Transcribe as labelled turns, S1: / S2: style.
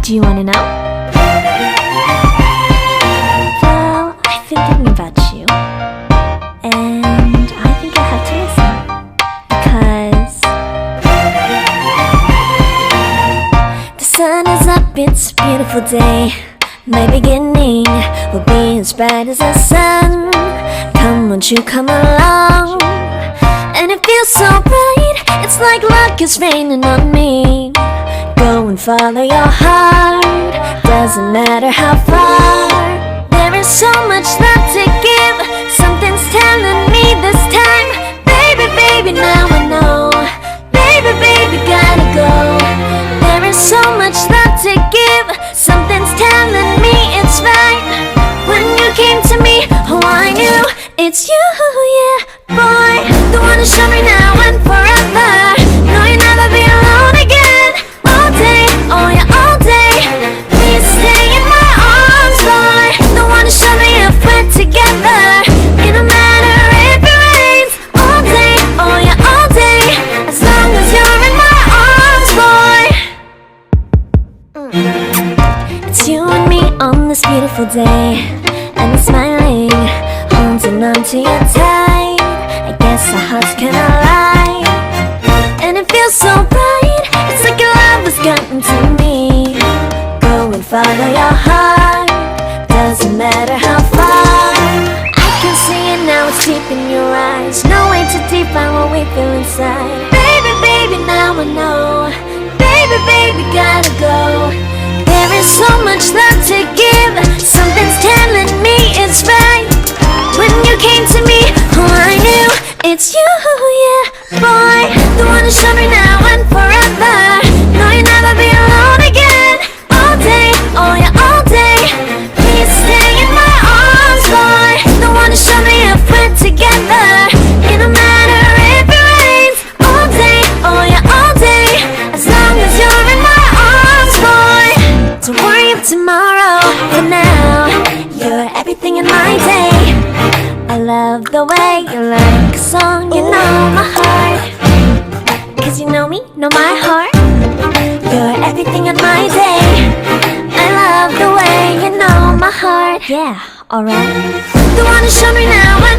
S1: Do you want to know? Well, I've been thinking about you, and I think I have to listen, because the sun is up, it's a beautiful day. My beginning will be as bright as the sun. Come, won't you come along? And it feels so bright, it's like luck is raining on me. Go and follow your heart, doesn't matter how far. There is so much love to give, something's telling me this time. Baby, baby, now I know. Baby, baby, gotta go. There is so much love to give, something's telling me it's right. When you came to me, oh I knew it's you, yeah, boy. The one to show me now and forever. No, you'll never be alone again. All day, oh yeah, all day. Please stay in my arms, boy. The one to show me if we're together. It don't matter if it rains. All day, oh yeah, all day. As long as you're in my arms, boy. It's you and me on this beautiful day, and I'm smiling, holding on to you tight. I guess our hearts can align, and it feels so bright. It's like your love has gotten to me. Go and follow your heart, doesn't matter how far. I can see it now, it's deep in your eyes. No way to define what we feel inside. Baby, baby, now I know. Baby, baby, gotta go. There is so much love to give, something's telling me it's right. When you came to me, oh I knew it's you, yeah, boy. The one to show me now and forever. No, you'll never be alone again. All day, oh yeah, all day. Please stay in my arms, boy. The one to show me if we're together. It don't matter if it rains. All day, oh yeah, all day. As long as you're in my arms, boy. Don't worry of tomorrow, for now you're everything in my day. I love the way you like a song, you know my heart. Cause you know me, know my heart. You're everything in my day. I love the way you know my heart. Yeah, alright. The one to show me now.